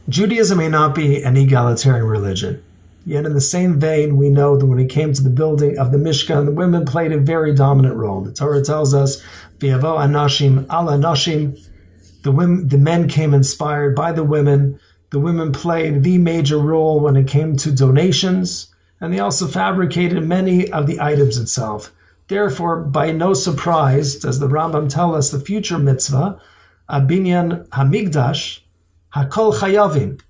Judaism may not be an egalitarian religion. Yet in the same vein, we know that when it came to the building of the Mishkan, the women played a very dominant role. The Torah tells us, V'yavo anashim ala nashim, the men came inspired by the women. The women played the major role when it came to donations, and they also fabricated many of the items itself. Therefore, by no surprise, does the Rambam tell us the future mitzvah, a binyan hamikdash, hakol chayavim.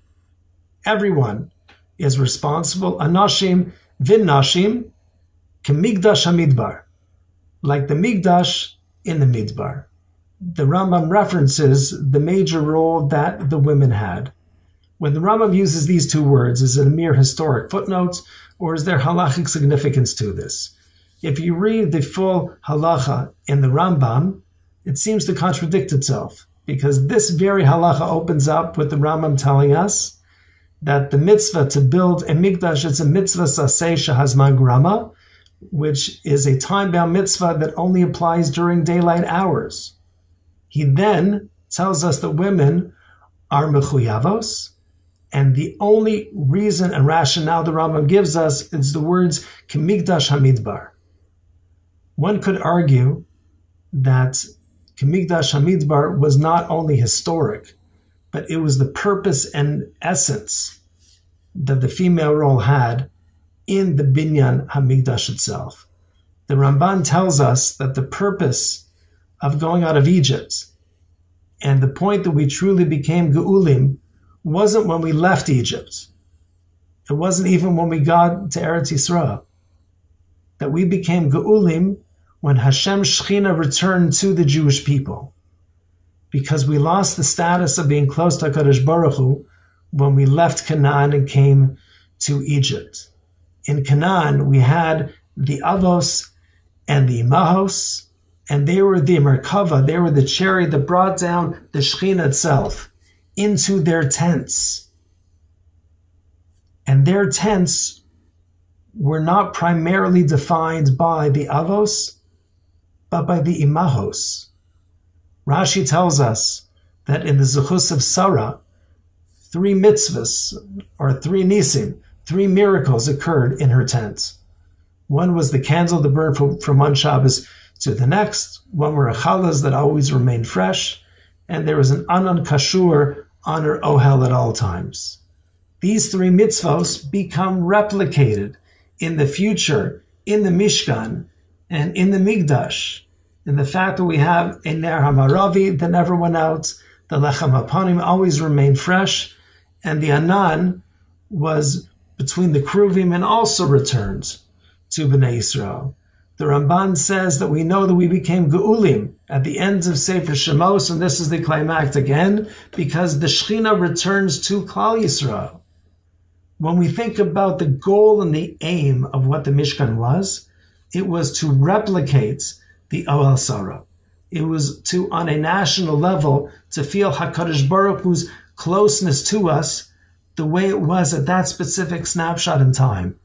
Everyone is responsible, anashim v'nashim, kemikdash hamidbar, like the mikdash in the midbar. The Rambam references the major role that the women had. When the Rambam uses these two words, is it a mere historic footnote, or is there halachic significance to this? If you read the full halacha in the Rambam, it seems to contradict itself, because this very halacha opens up with the Rambam telling us that the mitzvah to build a mikdash, it's a mitzvah saseh shehazman grama, which is a time-bound mitzvah that only applies during daylight hours. He then tells us that women are mechuyavos, and the only reason and rationale the Rambam gives us is the words kemikdash hamidbar. One could argue that Hamikdash Hamidbar was not only historic, but it was the purpose and essence that the female role had in the binyan Hamikdash itself. The Ramban tells us that the purpose of going out of Egypt and the point that we truly became Geulim wasn't when we left Egypt. It wasn't even when we got to Eretz Yisrael. That we became Geulim when Hashem Shechina returned to the Jewish people, because we lost the status of being close to HaKadosh Baruch Hu when we left Canaan and came to Egypt. In Canaan, we had the Avos and the Imahos, and they were the Merkava, they were the chariot that brought down the Shechina itself into their tents. And their tents were not primarily defined by the Avos, but by the Imahos. Rashi tells us that in the Zechus of Sarah, 3 mitzvahs, or 3 nisim, 3 miracles occurred in her tent. One was the candle that burned from one Shabbos to the next. One were chalas that always remained fresh. And there was an anan kashur on her ohel at all times. These 3 mitzvahs become replicated in the future, in the Mishkan, and in the Mikdash, in the fact that we have a ner hamaravi that never went out, the lechem hapanim always remained fresh, and the anan was between the kruvim and also returned to Bnei Yisrael. The Ramban says that we know that we became Geulim at the end of Sefer Shemos, and this is the climactic end, because the Shechina returns to Klal Yisrael. When we think about the goal and the aim of what the Mishkan was, it was to replicate the Ohel Sarah. It was to, on a national level, to feel HaKadosh Baruch Hu's closeness to us the way it was at that specific snapshot in time.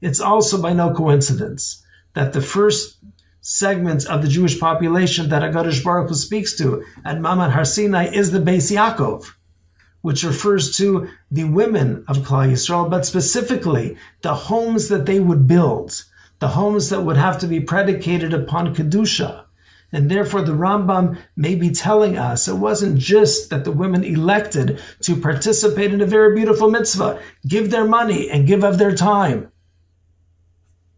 It's also by no coincidence that the first segment of the Jewish population that HaKadosh Baruch Hu speaks to at Mamad Har Sinai is the Beis Yaakov, which refers to the women of Klal Yisrael, but specifically the homes that they would build, the homes that would have to be predicated upon Kedusha. And therefore the Rambam may be telling us it wasn't just that the women elected to participate in a very beautiful mitzvah, give their money and give of their time,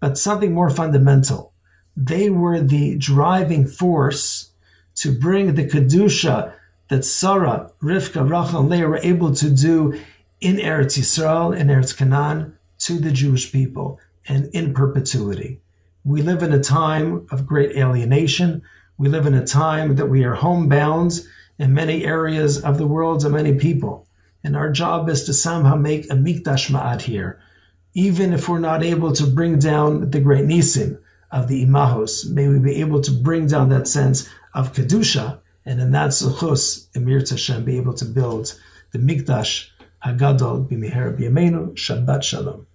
but something more fundamental. They were the driving force to bring the Kedusha that Sarah, Rivka, Rachel, and Leah were able to do in Eretz Yisrael, in Eretz Canaan, to the Jewish people, and in perpetuity. We live in a time of great alienation. We live in a time that we are homebound in many areas of the world to many people. And our job is to somehow make a mikdash ma'at here. Even if we're not able to bring down the great nisim of the imahos, may we be able to bring down that sense of kedusha, and in that zechus, Emir Tashem, be able to build the mikdash hagadol b'meher b'yameinu. Shabbat shalom.